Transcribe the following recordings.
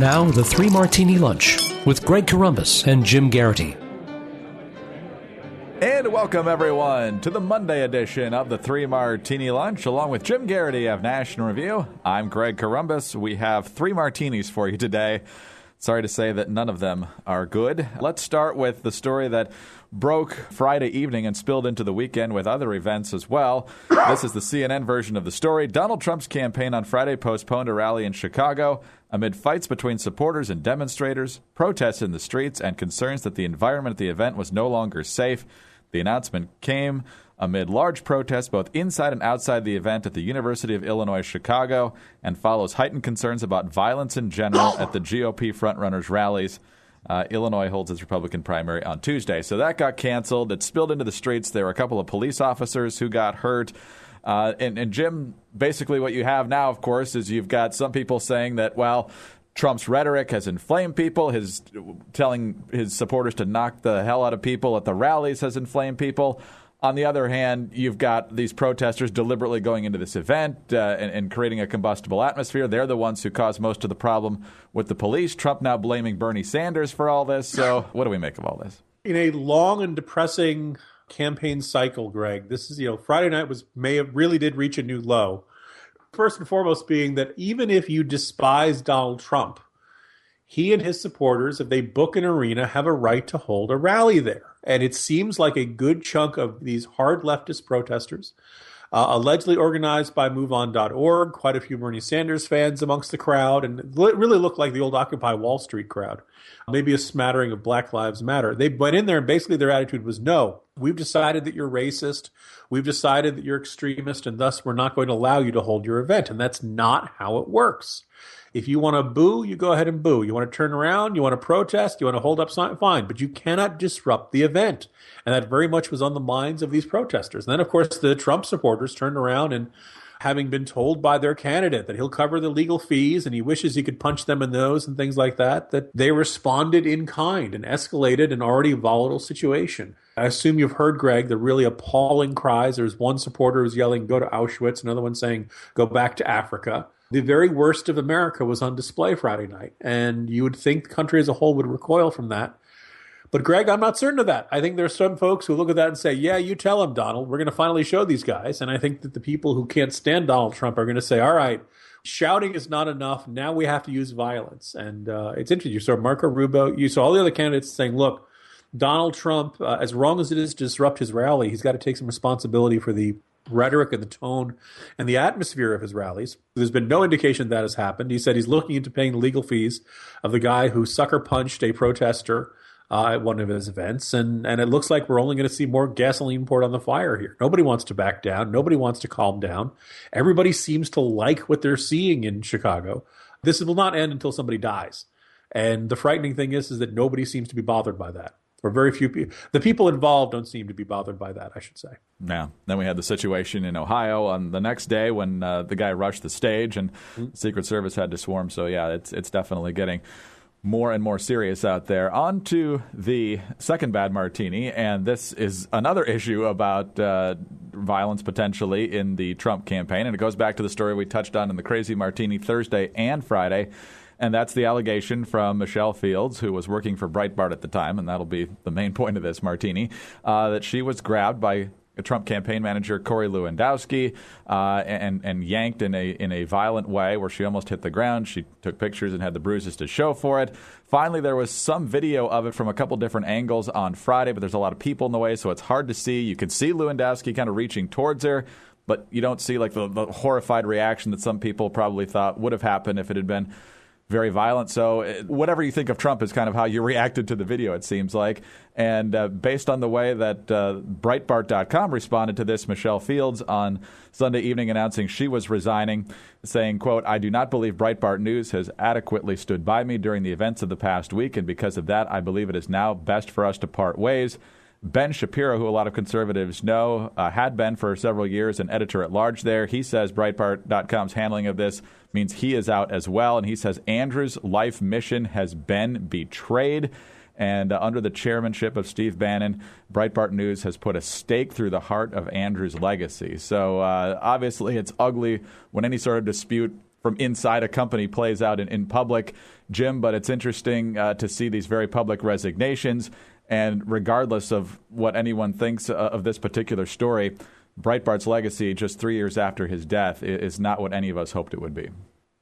Now, the Three Martini Lunch with Greg Corombos and Jim Garrity. And welcome, everyone, to the Monday edition of the Three Martini Lunch. Along with Jim Garrity of National Review, I'm Greg Corombos. We have three martinis for you today. Sorry to say that none of them are good. Let's start with the story that broke Friday evening and spilled into the weekend with other events as well. This is the CNN version of the story. Donald Trump's campaign on Friday postponed a rally in Chicago amid fights between supporters and demonstrators, protests in the streets, and concerns that the environment at the event was no longer safe. The announcement came amid large protests both inside and outside the event at the University of Illinois Chicago and follows heightened concerns about violence in general at the GOP frontrunners' rallies. Illinois holds its Republican primary on Tuesday. So that got canceled. It spilled into the streets. There were a couple of police officers who got hurt. And Jim, basically what you have now, of course, is you've got some people saying that, well, Trump's rhetoric has inflamed people. His telling his supporters to knock the hell out of people at the rallies has inflamed people. On the other hand, you've got these protesters deliberately going into this event and creating a combustible atmosphere. They're the ones who caused most of the problem with the police. Trump now blaming Bernie Sanders for all this. So what do we make of all this? In a long and depressing campaign cycle, Greg, this is, Friday night really did reach a new low. First and foremost being that even if you despise Donald Trump, he and his supporters, if they book an arena, have a right to hold a rally there. And it seems like a good chunk of these hard leftist protesters, allegedly organized by MoveOn.org, quite a few Bernie Sanders fans amongst the crowd, and it really looked like the old Occupy Wall Street crowd, maybe a smattering of Black Lives Matter. They went in there and basically their attitude was, no, we've decided that you're racist, we've decided that you're extremist, and thus we're not going to allow you to hold your event. And that's not how it works. If you want to boo, you go ahead and boo. You want to turn around, you want to protest, you want to hold up sign, fine. But you cannot disrupt the event. And that very much was on the minds of these protesters. And then, of course, the Trump supporters turned around and, having been told by their candidate that he'll cover the legal fees and he wishes he could punch them in the nose and things like that, that they responded in kind and escalated an already volatile situation. I assume you've heard, Greg, the really appalling cries. There's one supporter who's yelling, go to Auschwitz, another one saying, go back to Africa. The very worst of America was on display Friday night, and you would think the country as a whole would recoil from that. But, Greg, I'm not certain of that. I think there's some folks who look at that and say, yeah, you tell them, Donald. We're going to finally show these guys. And I think that the people who can't stand Donald Trump are going to say, all right, shouting is not enough. Now we have to use violence. And it's interesting. You saw Marco Rubio. You saw all the other candidates saying, look, Donald Trump, as wrong as it is to disrupt his rally, he's got to take some responsibility for the rhetoric and the tone and the atmosphere of his rallies. There's been no indication that has happened. He said he's looking into paying the legal fees of the guy who sucker punched a protester at one of his events. And it looks like we're only going to see more gasoline poured on the fire here. Nobody wants to back down. Nobody wants to calm down. Everybody seems to like what they're seeing in Chicago. This will not end until somebody dies. And the frightening thing is that nobody seems to be bothered by that. Or very few people. The people involved don't seem to be bothered by that, I should say. Yeah. Then we had the situation in Ohio on the next day when the guy rushed the stage and the Secret Service had to swarm. So, yeah, it's definitely getting more and more serious out there. On to the second bad martini, and this is another issue about violence potentially in the Trump campaign. And it goes back to the story we touched on in the Crazy Martini Thursday and Friday. And that's the allegation from Michelle Fields, who was working for Breitbart at the time, and that'll be the main point of this martini, that she was grabbed by a Trump campaign manager, Corey Lewandowski, and yanked in a violent way where she almost hit the ground. She took pictures and had the bruises to show for it. Finally, there was some video of it from a couple different angles on Friday, but there's a lot of people in the way, so it's hard to see. You can see Lewandowski kind of reaching towards her, but you don't see like the horrified reaction that some people probably thought would have happened if it had been very violent. So whatever you think of Trump is kind of how you reacted to the video, it seems like. And based on the way that Breitbart.com responded to this, Michelle Fields on Sunday evening announcing she was resigning, saying, quote, I do not believe Breitbart News has adequately stood by me during the events of the past week. And because of that, I believe it is now best for us to part ways. Ben Shapiro, who a lot of conservatives know, had been for several years an editor-at-large there. He says Breitbart.com's handling of this means he is out as well. And he says Andrew's life mission has been betrayed. And under the chairmanship of Steve Bannon, Breitbart News has put a stake through the heart of Andrew's legacy. So obviously it's ugly when any sort of dispute from inside a company plays out in public, Jim, but it's interesting to see these very public resignations. And regardless of what anyone thinks of this particular story, Breitbart's legacy just 3 years after his death is not what any of us hoped it would be.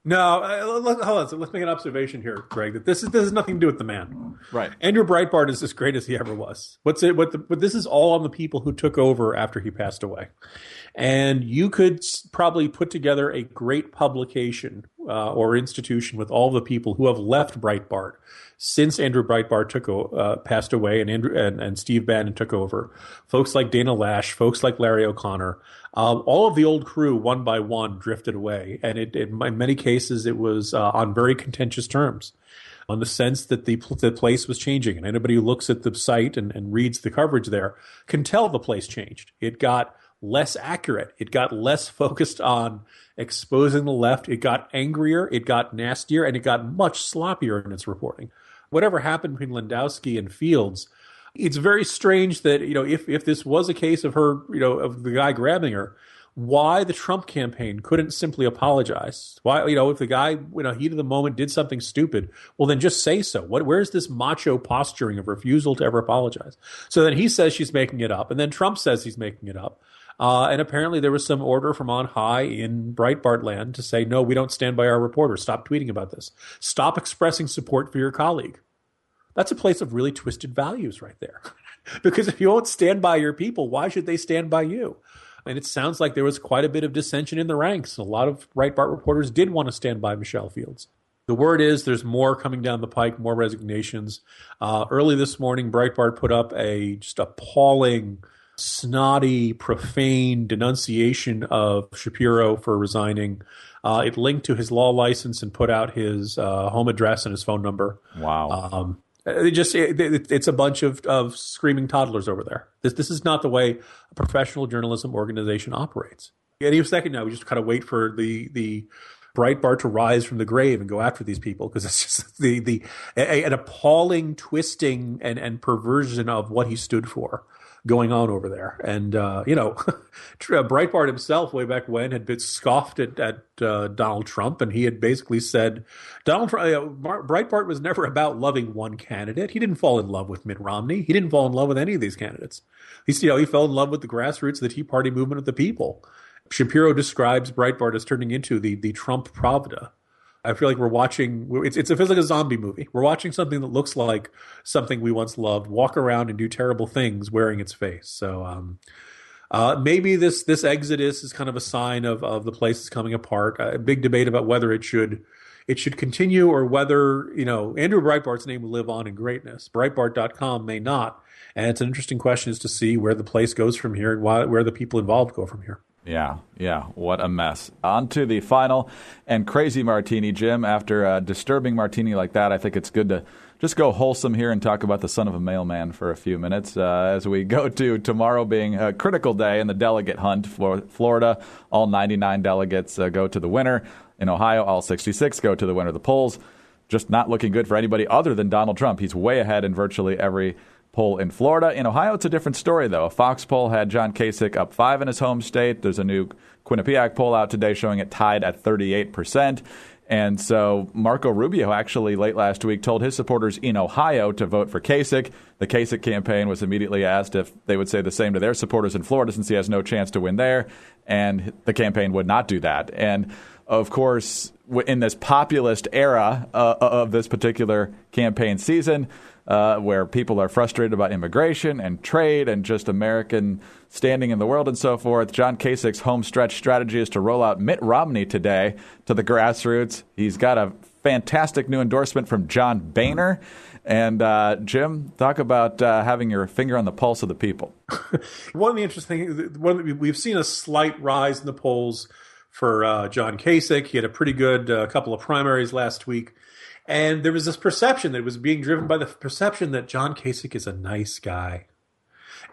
No, hold on. So let's make an observation here, Greg. That this has nothing to do with the man. Right. Andrew Breitbart is as great as he ever was. But this is all on the people who took over after he passed away. And you could probably put together a great publication or institution with all the people who have left Breitbart since Andrew Breitbart passed away and Steve Bannon took over. Folks like Dana Lash, folks like Larry O'Connor. All of the old crew, one by one, drifted away. And in many cases, it was on very contentious terms, on the sense that the place was changing. And anybody who looks at the site and reads the coverage there can tell the place changed. It got less accurate. It got less focused on exposing the left. It got angrier. It got nastier. And it got much sloppier in its reporting. Whatever happened between Landowski and Fields, it's very strange that, if this was a case of her, of the guy grabbing her, why the Trump campaign couldn't simply apologize. Why, if the guy, heat of the moment did something stupid, well, then just say so. Where's this macho posturing of refusal to ever apologize? So then he says she's making it up, and then Trump says he's making it up. And apparently there was some order from on high in Breitbart land to say, no, we don't stand by our reporter. Stop tweeting about this. Stop expressing support for your colleague. That's a place of really twisted values right there. Because if you won't stand by your people, why should they stand by you? And it sounds like there was quite a bit of dissension in the ranks. A lot of Breitbart reporters did want to stand by Michelle Fields. The word is there's more coming down the pike, more resignations. Early this morning, Breitbart put up a just appalling, snotty, profane denunciation of Shapiro for resigning. It linked to his law license and put out his home address and his phone number. Wow. It's a bunch of screaming toddlers over there. This is not the way a professional journalism organization operates. Any second now, we just kind of wait for the Breitbart to rise from the grave and go after these people, because it's just an appalling twisting and perversion of what he stood for going on over there. And, Breitbart himself, way back when, had been scoffed at Donald Trump, and he had basically said, Breitbart was never about loving one candidate. He didn't fall in love with Mitt Romney. He didn't fall in love with any of these candidates. He fell in love with the grassroots of the Tea Party movement of the people. Shapiro describes Breitbart as turning into the Trump Pravda. I feel like we're watching, it feels like a zombie movie. We're watching something that looks like something we once loved, walk around and do terrible things wearing its face. So maybe this exodus is kind of a sign of the place is coming apart. A big debate about whether it should continue or whether, Andrew Breitbart's name will live on in greatness. Breitbart.com may not. And it's an interesting question as to see where the place goes from here and where the people involved go from here. Yeah. What a mess. On to the final and crazy Martini, Jim. After a disturbing Martini like that, I think it's good to just go wholesome here and talk about the son of a mailman for a few minutes as we go to tomorrow being a critical day in the delegate hunt for Florida. All 99 delegates go to the winner. In Ohio, all 66 go to the winner. The polls just not looking good for anybody other than Donald Trump. He's way ahead in virtually every poll in Florida. In Ohio, it's a different story, though. A Fox poll had John Kasich up 5 in his home state. There's a new Quinnipiac poll out today showing it tied at 38%. And so Marco Rubio actually late last week told his supporters in Ohio to vote for Kasich. The Kasich campaign was immediately asked if they would say the same to their supporters in Florida since he has no chance to win there. And the campaign would not do that. And of course, in this populist era of this particular campaign season, where people are frustrated about immigration and trade and just American standing in the world and so forth, John Kasich's home stretch strategy is to roll out Mitt Romney today to the grassroots. He's got a fantastic new endorsement from John Boehner. And Jim, talk about having your finger on the pulse of the people. One of the interesting things, we've seen a slight rise in the polls for John Kasich. He had a pretty good couple of primaries last week. And there was this perception that it was being driven by the perception that John Kasich is a nice guy.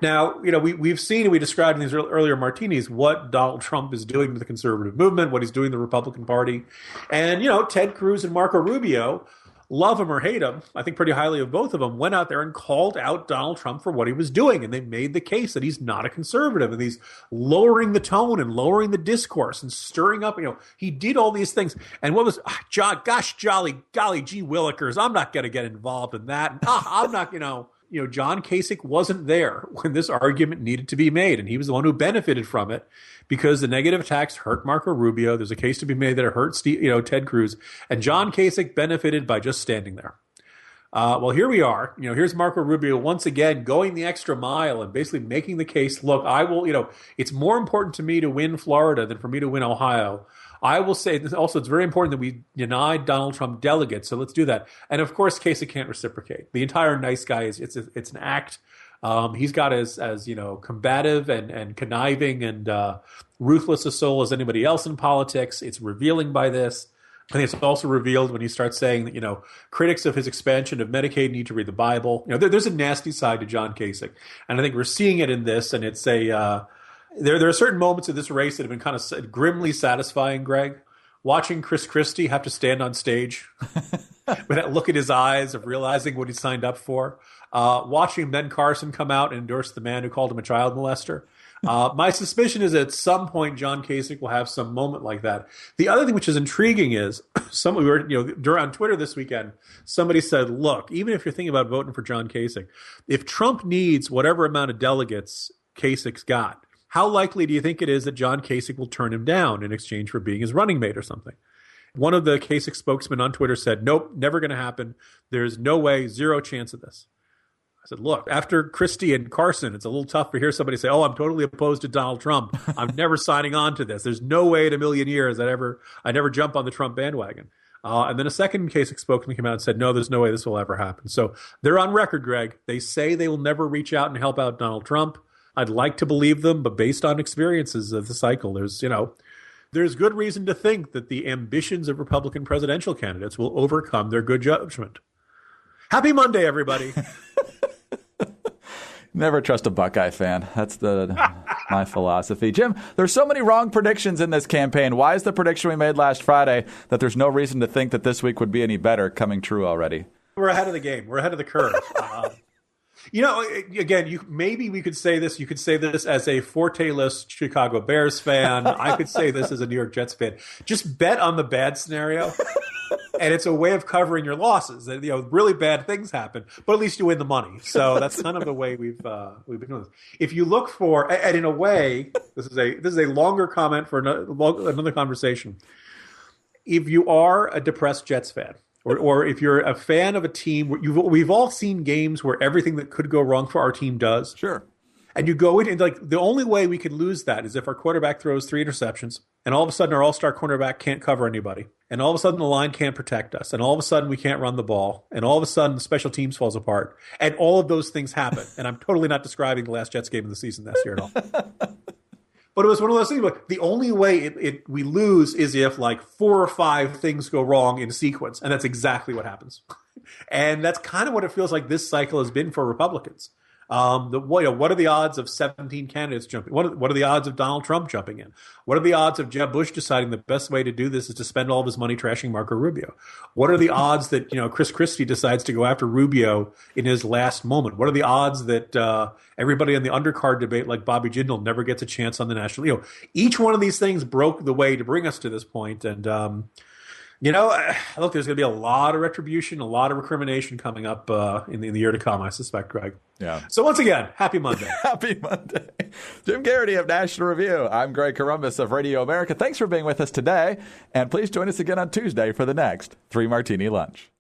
Now, we've seen, and we described in these earlier Martinis, what Donald Trump is doing to the conservative movement, what he's doing to the Republican Party. And, Ted Cruz and Marco Rubio love him or hate him, I think pretty highly of both of them, went out there and called out Donald Trump for what he was doing. And they made the case that he's not a conservative and he's lowering the tone and lowering the discourse and stirring up. He did all these things. And what was, golly gee willikers, I'm not going to get involved in that. And, I'm not, John Kasich wasn't there when this argument needed to be made, and he was the one who benefited from it because the negative attacks hurt Marco Rubio. There's a case to be made that it hurt Ted Cruz, and John Kasich benefited by just standing there. Well, here we are. Here's Marco Rubio once again going the extra mile and basically making the case, look, I will, it's more important to me to win Florida than for me to win Ohio. I will say this also, it's very important that we deny Donald Trump delegates, so let's do that. And of course, Kasich can't reciprocate. The entire nice guy it's an act. He's got as combative and conniving and ruthless a soul as anybody else in politics. It's revealing by this. I think it's also revealed when he starts saying that, critics of his expansion of Medicaid need to read the Bible. There's a nasty side to John Kasich. And I think we're seeing it in this, and it's there are certain moments of this race that have been kind of grimly satisfying, Greg. Watching Chris Christie have to stand on stage with that look in his eyes of realizing what he signed up for. Watching Ben Carson come out and endorse the man who called him a child molester. My suspicion is at some point John Kasich will have some moment like that. The other thing which is intriguing is on Twitter this weekend, somebody said, look, even if you're thinking about voting for John Kasich, if Trump needs whatever amount of delegates Kasich's got, how likely do you think it is that John Kasich will turn him down in exchange for being his running mate or something? One of the Kasich spokesmen on Twitter said, nope, never going to happen. There's no way, zero chance of this. I said, look, after Christie and Carson, it's a little tough to hear somebody say, I'm totally opposed to Donald Trump. I'm never signing on to this. There's no way in a million years I never jump on the Trump bandwagon. And then a second Kasich spokesman came out and said, no, there's no way this will ever happen. So they're on record, Greg. They say they will never reach out and help out Donald Trump. I'd like to believe them, but based on experiences of the cycle, there's good reason to think that the ambitions of Republican presidential candidates will overcome their good judgment. Happy Monday, everybody. Never trust a Buckeye fan. That's my philosophy. Jim, there's so many wrong predictions in this campaign. Why is the prediction we made last Friday that there's no reason to think that this week would be any better coming true already? We're ahead of the game. We're ahead of the curve. Again, maybe we could say this. You could say this as a forte-less Chicago Bears fan. I could say this as a New York Jets fan. Just bet on the bad scenario, and it's a way of covering your losses. Really bad things happen, but at least you win the money. So that's kind of the way we've been doing this. If you look for, and in a way, this is a longer comment for another conversation. If you are a depressed Jets fan, or if you're a fan of a team, we've all seen games where everything that could go wrong for our team does. Sure. And you go in and the only way we could lose that is if our quarterback throws 3 interceptions and all of a sudden our all-star cornerback can't cover anybody. And all of a sudden the line can't protect us. And all of a sudden we can't run the ball. And all of a sudden the special teams falls apart. And all of those things happen. And I'm totally not describing the last Jets game of the season this year at all. But it was one of those things. Like, the only way we lose is if 4 or 5 things go wrong in sequence, and that's exactly what happens. And that's kind of what it feels like this cycle has been for Republicans. What are the odds of 17 candidates jumping? What are the odds of Donald Trump jumping in? What are the odds of Jeb Bush deciding the best way to do this is to spend all of his money trashing Marco Rubio? What are the odds that Chris Christie decides to go after Rubio in his last moment? What are the odds that everybody in the undercard debate, like Bobby Jindal, never gets a chance on the national? Each one of these things broke the way to bring us to this point, and look, there's going to be a lot of retribution, a lot of recrimination coming up in the year to come, I suspect, Greg. Yeah. So once again, happy Monday. Happy Monday. Jim Garrity of National Review. I'm Greg Corombos of Radio America. Thanks for being with us today, and please join us again on Tuesday for the next 3 Martini Lunch.